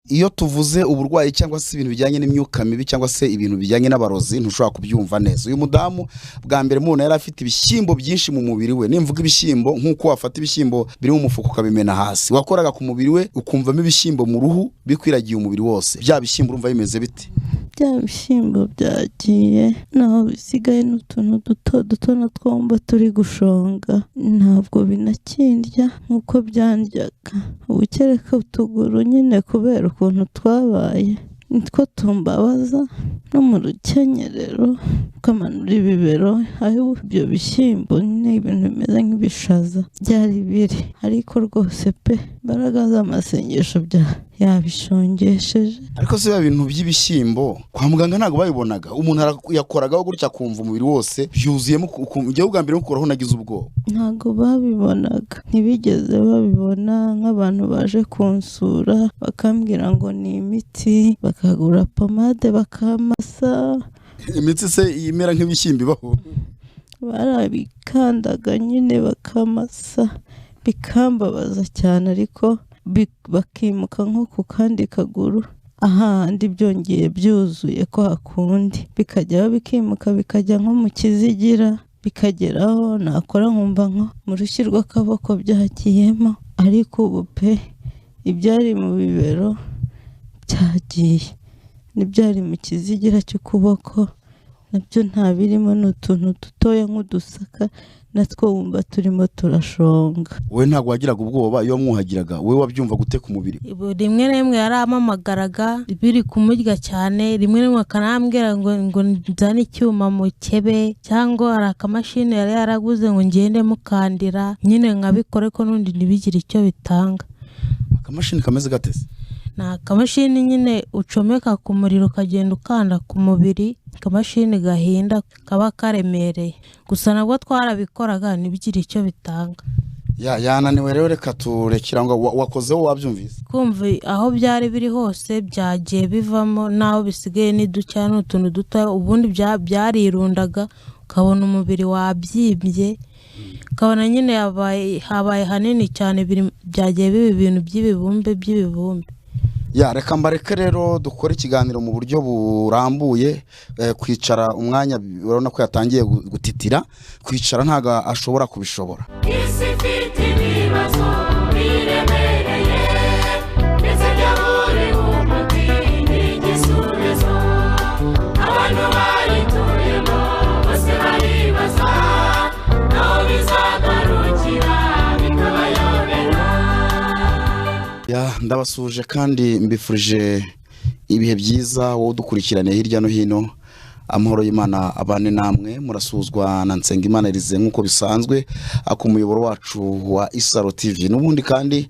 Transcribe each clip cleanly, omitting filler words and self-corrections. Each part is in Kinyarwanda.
iyo tuvuze uburwayi cyangwa se ibintu bijyanye n'imyuka mibi cyangwa se ibintu bijyanye n'abarozi ntushobora kubyumva neza. Uyu mudamu bwa mbere mubona yari afite ibishyimbo byinshi mu mubiri we. Nimvuga ibishyimbo nk'uko wafata ibishyimbo biri mu mufuka ukabimena hasi, wakoraga ku mubiri we ukumvamo ibishyimbo mu ruhu bikwiragiye umubiri wose. Bya bishyimbo urumva bimeze bite? Bya bishyimbo byagiye naho bisigaye n'utuntu duto duto na twomba turi gushonga, ntabwo binakindya nk'uko byandyaga. Ubu kereka utuguru nyine kubera ukuntu twabaye nitwo tumbabaza, no mu rukenyerero ukamanura ibibero, aho ibyo bishyimbo ni ibintu bimeze nk'ibishaza byari biri, ariko rwose pe imbaraga z'amasengesho yabishongesheje. Ariko se bintu by'ibishyimbo kwa muganga ntabwo babibonaga? Umuntu yakoragaho gutya kumva umubiri wose byuzuyemo, ujya bwa mbere mukuraho nagize ubwoba. Ntabwo babibonaga, ntibigeze babibona. Nk'abantu baje kunsura bakambwira ngo ni imiti, bakagura pomade bakamasa. Imitsi se imera nk'ibishyimbo ibaho? Barabikandaga nyine bakamasa, bikambabaza cyane, ariko bakimuka nko ku kandi kaguru ahandi byongeye byuzuye kwa kundi, bikajyaho bikimuka bikajya nko mu kizigira, bikageraho nakora nkumva nko mu rushyi rw'akaboko byagiyemo. Ariko ubu pe ibyari mu bibero byagiye, n'ibyari mu kizigira cy'ukuboko nabyo nta birimo, n'utuntu dutoya nk'udusaka natwo wumva turimo turashonga. Wowe ntabwo wagiraga ubwoba iyo mwuhagiraga? Wowe wabyumva gute ku mubiri? Rimwe na rimwe yarampamagaraga biri kumurya cyane, rimwe na rimwe akanambwira ngo nzane icyuma mu kebe, cyangwa hari akamashini yari yaraguze ngo ngende mukandira, nyine nkabikore ko n'undi ntibigire icyo bitanga. Akamashini kameze gatese? Ni akamashini nyine ucomeka ku muriro ukagenda ukanda ku mubiri, akamashini gahinda kaba karemereye, gusa nabwo twarabikoraga ntibigire icyo bitanga. Yananiwe rero, reka turekera ngo wakozeho wabyumvise. Kumva aho byari biri hose byagiye bivamo, naho bisigaye ni ducya n'utuntu duto, ubundi byarirundaga ukabona umubiri wabyimbye, ukabona nyine habaye hanini cyane, byagiye biba ibintu by'ibibumbe. Reka mbareke rero dukora ikiganiro mu buryo burambuye. Kwicara umwanya urabona ko yatangiye gutitira, kwicara ntago ashobora kubishobora. Isi ifite ibibazo biremereye, ndetse byaburi umuti n'igisubizo. Abantu bayituyemo bose baribaza naho bizagarukira bikabayobera. Ndabasuje kandi mbifurije ibihe byiza, wowe udukurikirane hirya no hino. Amahoro y'Imana abane namwe. Murasuzwa na Nsengimana Elize nk'uko bisanzwe ku muyoboro wacu wa Isaro TV. N'ubundi kandi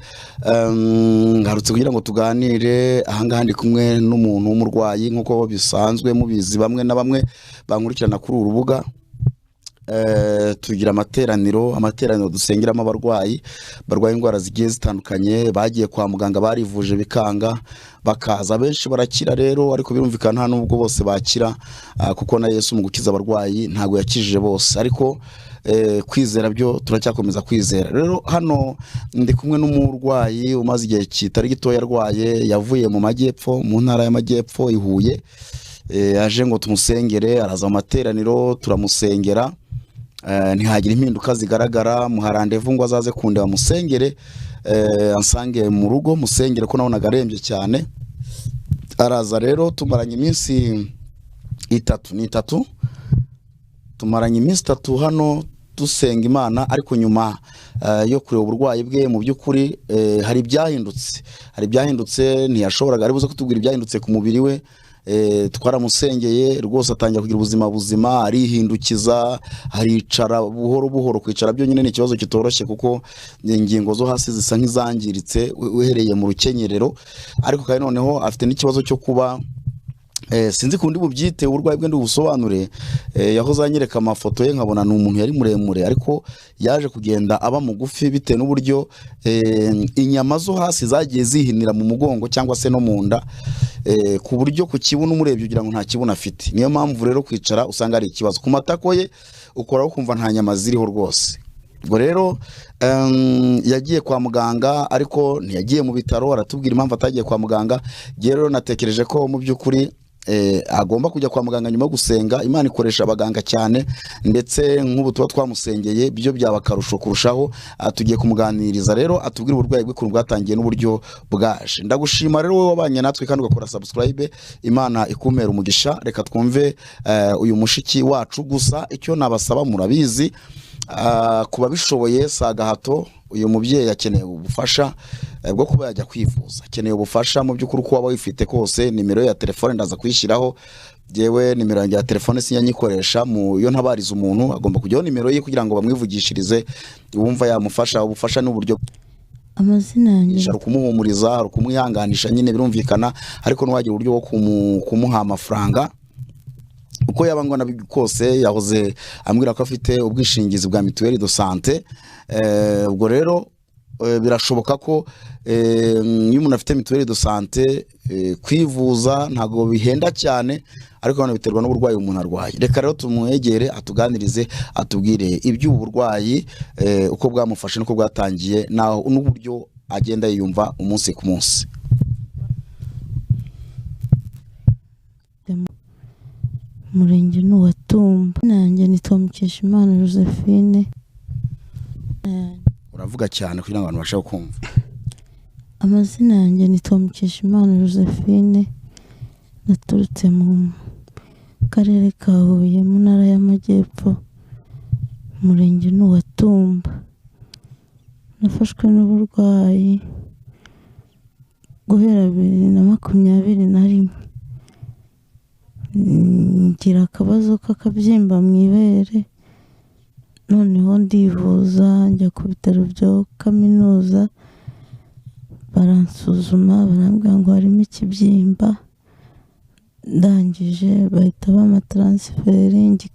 ngarutse kugira ngo tuganire ahangaha ndi kumwe n'umuntu w'umurwayi nk'uko bisanzwe mubizi, bamwe na bamwe bankurikirana kuri uru rubuga. Tugira amateraniro dusengeramo abarwayi barwaye indwara zigiye zitandukanye, bagiye kwa muganga barivuje bikanga, bakaza benshi barakira rero, ariko birumvikana nta nubwo bose bakira, kuko na Yesu mu gukiza abarwayi ntago yakijije bose, ariko kwizera byo turacyakomeza kwizera. Rero hano ndi kumwe n'umurwayi umaze igihe kitari gitoya arwaye, yavuye mu majyepfo, mu ntara y'amajyepfo i Huye. Aje ngo tumusengere, araza mu materaniro turamusengera, ntihagira impinduka zigaragara. Muharandevu ngo azaze kundeba musengere, ansange mu rugo musengere ko nabonaga arembye cyane. Araza rero tumaranye iminsi itatu, tumaranye iminsi 3 hano dusenga Imana, ariko nyuma yo kureba uburwayi bwe mu by'ukuri hari ibyahindutse, ntiyashoboraga ari buze kutubwira ibyahindutse ku mubiri we. Twaramusengeye rwose atangira kugira ubuzima buzima, arihindukiza, aricara buhoro. Kwicara byo nyine ni ikibazo kitoroshye, kuko ingingo zo hasi zisa nk'izangiritse uhereye mu rukenyerero, ariko kandi noneho afite n'ikibazo cyo kuba sinzi kundi bubyite uburwayi bwe ndi busobanure. Yahoze anyereka amafoto ye nkabona ni umuntu yari muremure, ariko yaje kugenda aba mugufi bitewe n'uburyo inyama zo hasi zagiye zihinira mu mugongo cyangwa se no mu nda, ku buryo ku kibuno umurebye ugira ngo nta kibuno afite. Niyo mpamvu rero kwicara usanga ari ikibazo. Ku matako ye ukoraho kumva nta nyama ziriho rwose. ubwo rero yagiye kwa muganga ariko ntiyagiye mu bitaro, aratubwira impamvu atagiye kwa muganga. Rero natekereje ko mu by'ukuri agomba kujya kwa muganga nyuma yo gusenga. Imana ikoresha abaganga cyane, ndetse nk'ubu tuba twamusengeye byo byaba akarusho kurushaho. Tugiye kumuganiriza rero atubwire uburwayi bw'ukuntu bwatangiye n'uburyo bwaje. Ndagushima rero wowe wabanye natwe kandi ugakora subscribe. Imana ikumera umugisha. Reka twumve uyu mushiki wacu. Gusa icyo nabasaba murabizi, kuba bishoboye saga hato, uyu mubyeyi akeneye ubufasha bwo kuba yajya kwivuza, akeneye ubufasha mu by'ukuri uko waba wifite kose. Nimero ya telefone ndaza kuyishyiraho, jewe nimero yanjye ya telefone sinyanyikoresha, mu yo ntabariza umuntu agomba kujyaho nimero ye kugira ngo bamwivugishirize, wumva yamufasha. Ubufasha n'uburyo amazina yanjye kumuhumuriza, kumwihanganisha nyine birumvikana, ariko n'uwagira uburyo bwo kumuha amafaranga uko yaba ngona kose. Yahoze ambwira ko afite ubwishingizi bwa mituelle de santé. Ubwo rero birashoboka ko iyo umuntu afite mituelle de santé kwivuza ntago bihenda cyane, ariko hano biterwa n'uburwayi umuntu arwaye. Reka rero tumwegere atuganirize, atubwire iby'ubu burwayi, uko bwamufashe n'uko bwatangiye n'uburyo agenda yiyumva umunsi ku munsi. Murenge n'uwa Tumba. Nanjye nitwa Mukeshimana Josephine. Uravuga cyane kugira ngo abantu bashe kumva. Amazina yanjye nitwa Mukeshimana Josephine. Naturutse mu karere ka Huye mu ntara y'Amajyepfo, Murenge n'uwa Tumba. Nafashwe n'uburwayi guhera 2021. Ngira akabazo k'akabyimba mu ibere, noneho ndivuza njya ku bitaro byo kaminuza, baransuzuma barambwira ngo harimo ikibyimba. Ndangije bahita bamatransfering i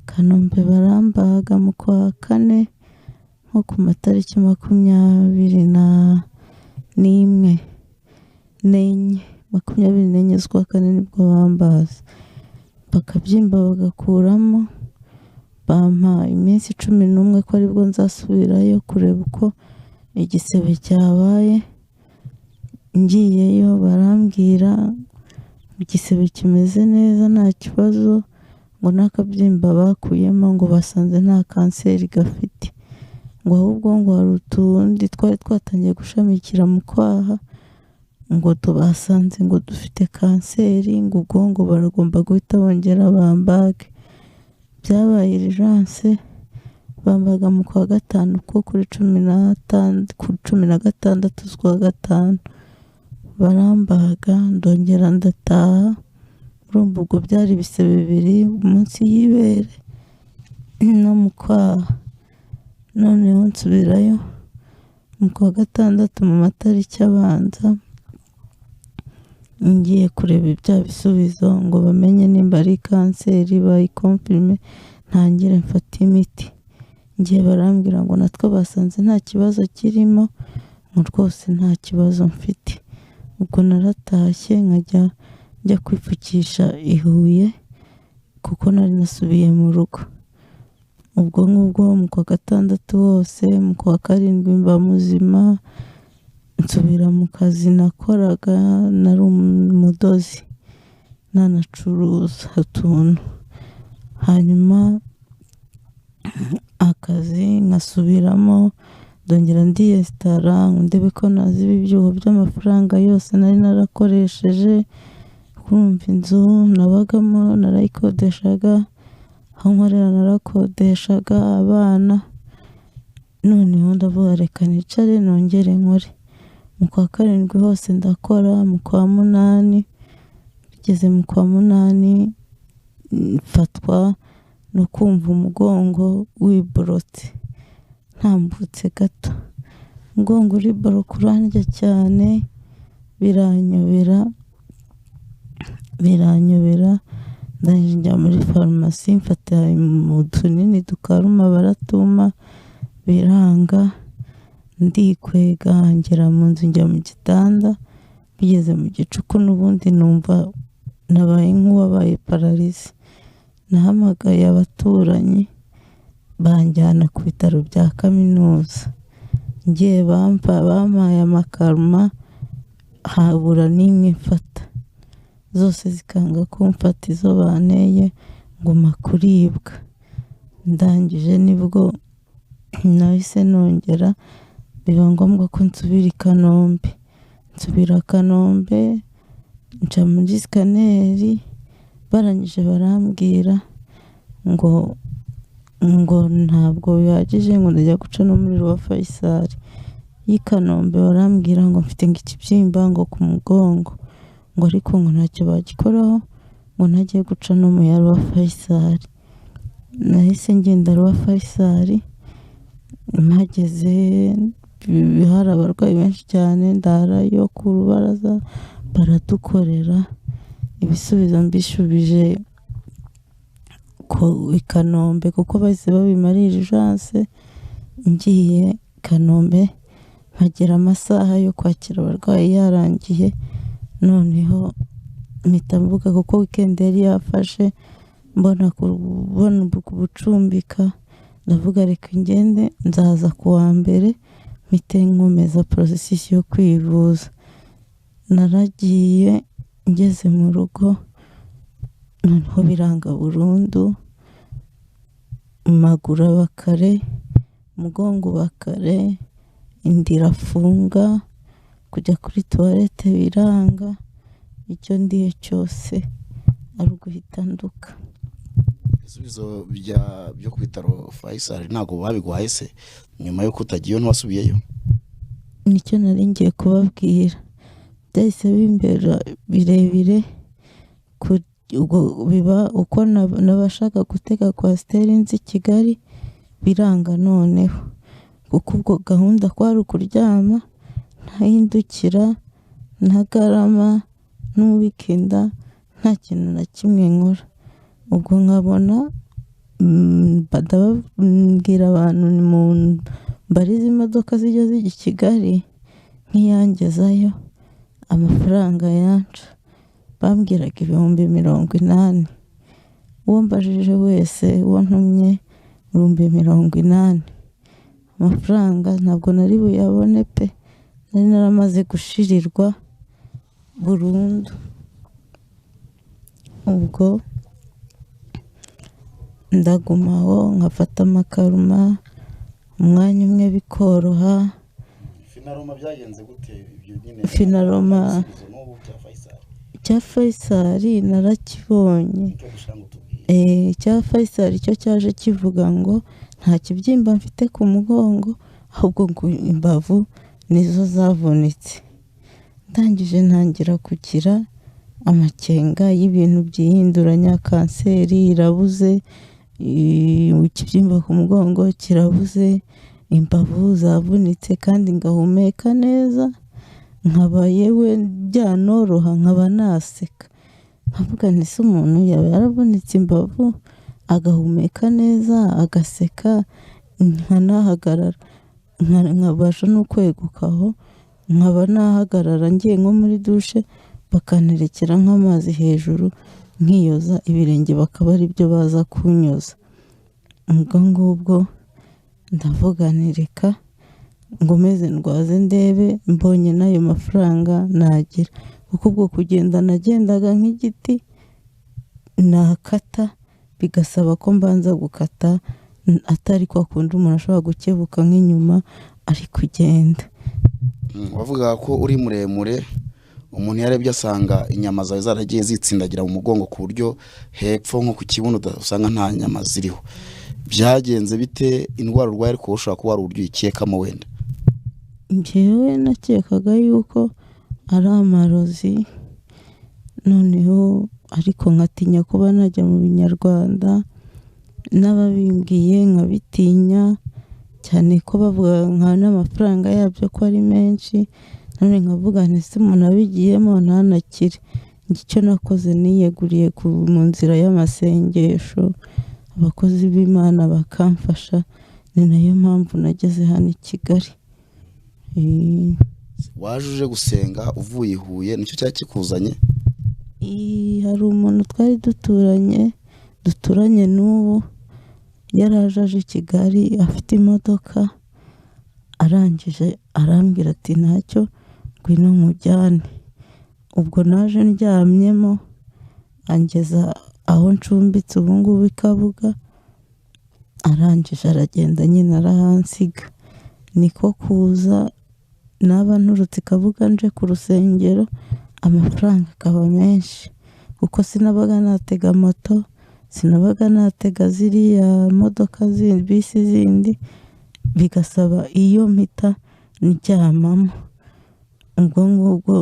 Kanombe barambaga mu kwa kane nko ku matariki 24 z'ukwa kane nibwo bambaza, bakabyimba bagakuramo, bampa iminsi 11 ko aribwo nzasubirayo kureba uko igisebe cyabaye. Ngiyeyo barambwira igisebe kimeze neza nta kibazo, ngo n'akabyimba bakuyemo ngo basanze nta kanseri gafite, ngo ahubwo ngo hari utundi twari twatangiye gushamikira mu kwaha, ngo tubasanze ngo dufite kanseri, ngo ubwo ngo baragomba guhita bongera bambage. Byabaye urgence, bambaga mu kwa gatanu ko kuri 16 z'ukwa gatanu barambaga, ndongera ndataha. Urumva ubwo byari ibisebe 2 munsi y'ibere no mu kwaha. Noneho nsubirayo mu kwa gatandatu mu matariki abanza, ngiye kureba ibya bisubizo ngo bamenye nimba ari kanseri, bayikonfirme ntangire mfata imiti. Ngiye barambwira ngo natwo basanze nta kibazo kirimo, ngo rwose nta kibazo mfite. Ubwo naratashye njya kwipfukisha i Huye kuko nari nasubiye mu rugo. Ubwo ngubwo mu kwa gatandatu hose, mu kwa karindwi mba muzima, nsubira mu kazi nakoraga. Nari umudozi nanacuruza utuntu, hanyuma akazi nkasubiramo, ndongera ndiyesitara ndebe ko naziba ibyuho by'amafaranga yose nari narakoresheje. Kumva inzu nabagamo narayikodeshaga, aho nkorera narakodeshaga abana. Noneho ndavuga reka nicare nongere nkore. Mu kwa karindwi hose ndakora, mu kwa munani bigeze mu kwa munani mfatwa no kumva umugongo wiborotse, ntambutse gato, umugongo uriboroka urandya cyane, biranyobera. Ndajya muri farumasi mfata mu tunini dukaruma baratuma, biranga. Ndikwega ngera mu nzu, njya mu gitanda. Bigeze mu gicuku n'ubundi numva nabaye nk'uwabaye paralisi. Nahamagaye abaturanyi banjyana ku bitaro bya kaminuza. Ngiye bampaye amakaruma habura n'imwe mfata, zose zikanga kumfata, izo banteye nguma kuribwa. Ndangije nibwo nahise nongera biba ngombwa ko nsubira i Kanombe. Nsubira Kanombe nca muri sikaneri, barangije barambwira ngo ntabwo bihagije, ngo ndajya guca n'umuriro wa Faisal. Y'i Kanombe barambwira ngo mfite ikibyimba ngo ku mugongo, ngo ariko ngo ntacyo bagikoraho, ngo ntagiye guca n'umuyaro wa Faisal. Nahise ngenda wa Faisal, mpageze hari abarwayi benshi cyane, ndarayo ku rubaraza baradukorera, ibisubizo mbishubije i Kanombe kuko bahise babimarira urgence. Ngiye Kanombe mpagera amasaha yo kwakira abarwayi yarangiye, noneho mpita mvuga kuko weekend yari yafashe, mbona kubucumbika, ndavuga reka ngende, nzaza ku wa mbere mpite nkomeza processus yo kwivuza. Naragiye ngeze mu rugo, noneho biranga burundu, magura bakare, umugongo bakare, indi irafunga, kujya kuri toilette biranga, icyo ndiye cyose ari uguhita nduka. Ibisubizo byo ku bitaro Faisal ntago babiguhaye se nyuma yo kutagiye ntwasubiyeyo? Nicyo nari ngiye kubabwira, byahise bimbera birebire, biba uko nabashaka gutega kwasiteri nzi Kigali biranga noneho, kuko ubwo gahunda kwari ukuryama ntahindukira, ntagarama n'uwikinda, nta kintu na kimwe nkora. Ubwo nkabona badabwira abantu ni mu mbariza imodoka zijya zijya i Kigali nkiyangezayo, amafaranga yanca bambwiraga 80,000. Uwo mbajije wese, uwo ntumye 80,000. Amafaranga ntabwo nari buyabone pe, nari naramaze gushirirwa burundu. Ubwo ndagumaho nkafata amakaruma, umwanya umwe bikoroha. Finaroma byagenze gute ibyo nyine? Finaroma cya Faisal narakibonye. Cya Faisal cyo cyaje kivuga ngo nta kibyimba mfite ku mugongo, ahubwo ngo imbavu nizo zavunitse. Ndangije ntangira kugira amakenga y'ibintu byihinduranya, kanseri irabuze, ikibyimba ku mugongo kirabuze, imbavu zavunitse, kandi ngahumeka neza, nkaba yewe byanoroha, nkaba naseka. Nkavuga nti se umuntu yaba yaravunitse imbavu agahumeka neza agaseka, nkanahagarara, nkabasha no kwegukaho, nkaba nahagarara ngiye nko muri dushe bakanerekera nk'amazi hejuru nkiyoza ibirenge, bakaba ari byo baza kunyoza. Ubwo ngubwo ndavuga nireka ngomeze ndwaze ndebe, mbonye n'ayo mafaranga nagira, kuko ubwo kugenda nagendaga nk'igiti, nakata bigasaba ko mbanza gukata, atari kwa kundi umuntu ashobora gukebuka nk'inyuma ari kugenda. Wavuga ko uri muremure, umuntu yarebye asanga inyama zawe zaragiye zitsindagira mu mugongo ku buryo hepfo nko ku kibuno usanga nta nyama ziriho. Byagenze bite? Indwara urwaye ariko ushobora kuba ari uburyo ikekamo wenda? Njyewe nakekaga yuko ari amarozi, noneho ariko nkatinya kuba najya mu binyarwanda, n'ababimbwiye nkabitinya cyane ko bavuga nka n'amafaranga yabyo ko ari menshi, none nkavuga nti se umuntu abigiyemo ntanakire. Icyo nakoze niyeguriye mu nzira y'amasengesho, abakozi b'Imana bakamfasha, ni nayo mpamvu nageze hano i Kigali. Waje uje gusenga uvuye i Huye, nicyo cyakikuzanye? Hari umuntu twari duturanye n'ubu, yaraje aje i Kigali afite imodoka, arangije arambwira ati ntacyo ngwino nkujyane. Ubwo naje ndyamyemo angeza aho ncumbitse ubu ngubu i Kabuga, arangije aragenda nyine arahansiga. Niko kuza naba nturutse i Kabuga nje ku rusengero, amafaranga akaba menshi kuko sinabaga natega moto, sinabaga natega ziriya modoka zindi, bisi zindi, bigasaba iyo mpita ndyamamo. Ubwo ngubwo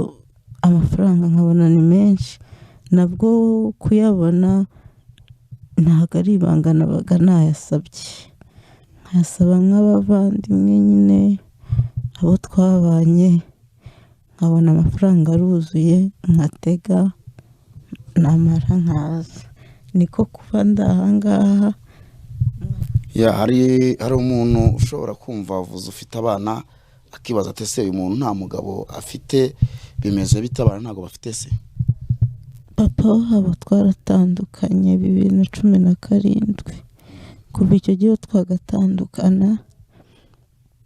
amafaranga nkabona ni menshi, nabwo kuyabona ntabwo ari ibanga nabaga nayasabye, nkayasaba nk'abavandimwe nyine abo twabanye, nkabona amafaranga aruzuye nkatega namara nkaza. Niko kuba ndahangaha. hari umuntu ushobora kumva avuze ufite abana akibaza ati ese uyu muntu nta mugabo afite, bimeze bite abana ntabwo bafite se? Papa wabo twaratandukanye 2017. Kuva icyo gihe twagatandukana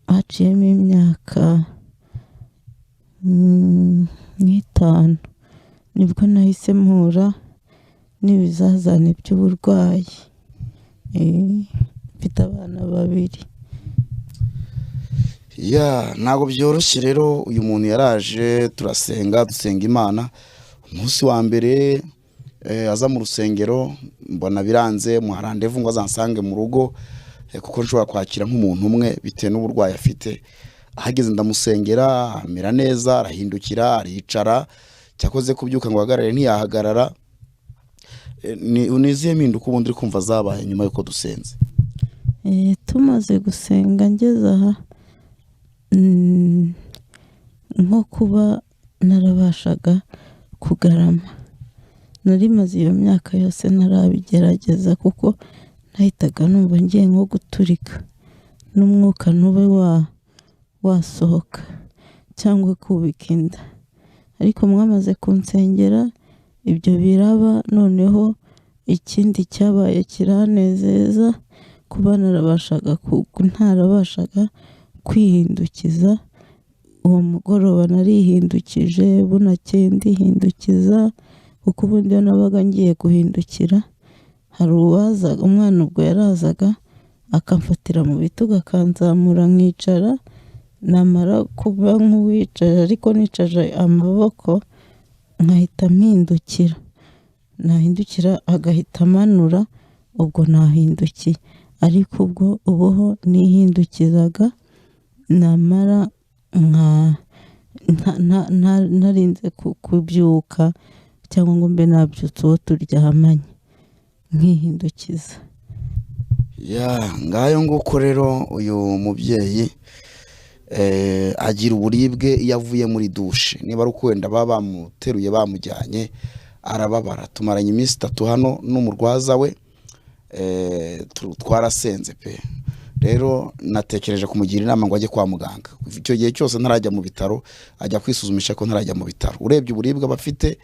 haciyemo imyaka 5 nibwo nahise mpura n'ibizazane by'uburwayi. Mfite abana 2. Ntabwo byoroshye rero. Uyu muntu yaraje turasenga dusenga Imana. Umunsi wa mbere aza mu rusengero mbona biranze, mu randevu ngo azansange mu rugo kuko nshobora kwakira nk'umuntu umwe bitewe n'uburwayi afite. Ahageze ndamusengera amera neza, arahindukira aricara, cyakoze kubyuka ngo ahagarare ntiyahagarara. Uniziye mpinduka ubundi uri kumva zabaye nyuma yuko dusenze? Tumaze gusenga ngeze aha nko kuba narabashaga kugarama. Nari maze iyo myaka yose narabigerageza kuko nahitaga numva ngiye nko guturika n'umwuka ntube wasohoka cyangwa kubika inda, ariko mwamaze kunsengera ibyo biraba. Noneho ikindi cyabaye kiranezeza kuba ntarabashaga kwihindukiza. Uwo mugoroba narihindukije, bunakeye ndihindukiza kuko ubundi iyo nabaga ngiye guhindukira hari uwazaga, umwana ubwo yarazaga akamfatira mu bitugu akanzamura nkicara, namara kuba nk'uwicaje ariko nicaje amaboko nkahita nahindukira agahita amanura, ubwo nahindukiye. Ariko ubwo ubuho nihindukizaga namara narinze kubyuka cyangwa ngo mbe nabyutse uwo turyamanye nkihindukiza. Ngayo nguko rero uyu mubyeyi agira uburibwe iyo avuye muri dushe. Niba ari ukwenda baba bamuteruye bamujyanye arababara. Tumaranye iminsi 3 hano n'umurwaza we, twarasenze pe. Rero natekereje kumugira inama ngo ajye kwa muganga. Icyo gihe cyose ntarajya mu bitaro, ajya kwisuzumisha ko ntarajya mu bitaro. Urebye uburibwe bafite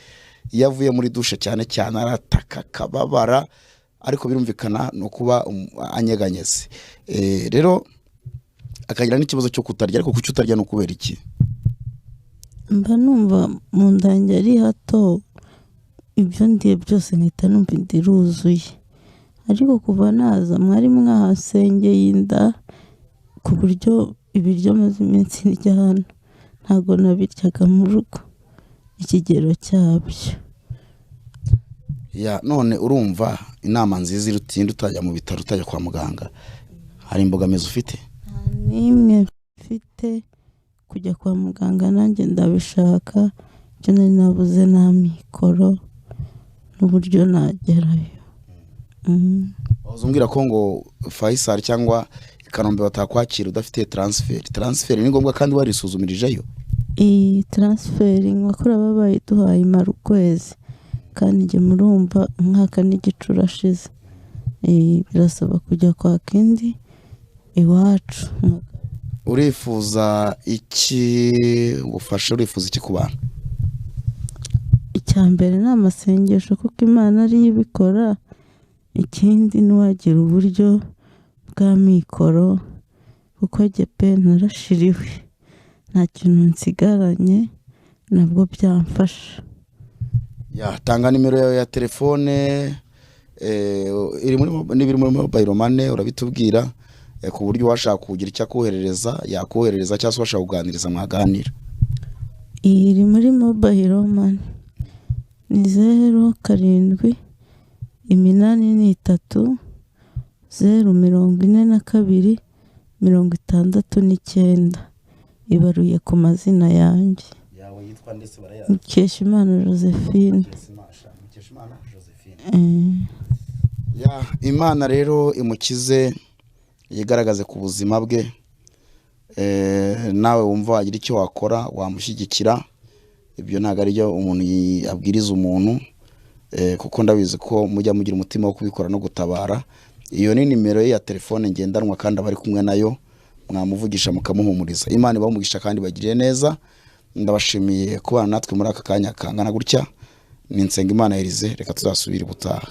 iyo avuye muri dushe cyane cyane arataka kababara, ariko birumvikana no kuba anyeganyeze. Rero akagira n'ikibazo cyo kutarya. Ariko kuki utarya no kubera iki? Mba numva mu ndange ari hato, ibyo ndiye byose nkita numva ndiruzuye. Ariko kuva naza mwari mwahasengeye inda ku buryo ibiryo maze iminsi ndya hano ntabwo nabiryaga mu rugo ikigero cyabyo. None urumva inama nziza irutinda utajya mu bitaro, utajya kwa muganga, hari imbogamizi ufite? Nimwe mfite kujya kwa muganga, nanjye ndabishaka, cyo nari nabuze n'amikoro n'uburyo nagerayo. Uzumbwira ko ngo Faisal cyangwa Kanombe batakwakira udafite transfer ni ngombwa kandi warisuzumirijeyo? Transfer nkakora babaye duhaye imara ukwezi, kandi njye murumva umwaka n'igicura ashize. Birasaba kujya kwa kindi iwacu. Urifuza iki ubufasha? Urifuza iki ku bantu? Icyambere ni amasengesho kuko Imana ari ibikora. Ikindi niwagira uburyo bw'amikoro kuko jye pe narashiriwe nta kintu nsigaranye nabwo byamfasha. Tanga nimero yawe ya telefone iri muri mobile money urabitubwira ku buryo washaka kugira icyo akoherereza yakoherereza cyangwa se washaka kuganiriza mwaganira. Iri muri mobile money ni 07 83 042 69 ibaruye ku mazina yanjye. Yawe yitwa ndetse barayazi. Mukeshimana Josephine. Imana rero imukize yigaragaze ku buzima bwe. Nawe wumva wagira icyo wakora wamushyigikira. Ibyo ntago ari byo umuntu abwiriza umuntu kuko ndabizi ko mujya mugira umutima wo kubikora no gutabara. Iyo ni nimero ya telefone ngendanwa kandi abari kumwe nayo mwamuvugisha mukamuhumuriza. Imana ibahumugisha kandi bagiriye neza. Ndabashimiye kubana natwe muri aka kanya kangana gutya. Ni Nsengimana Elize, reka tuzasubira ubutaha.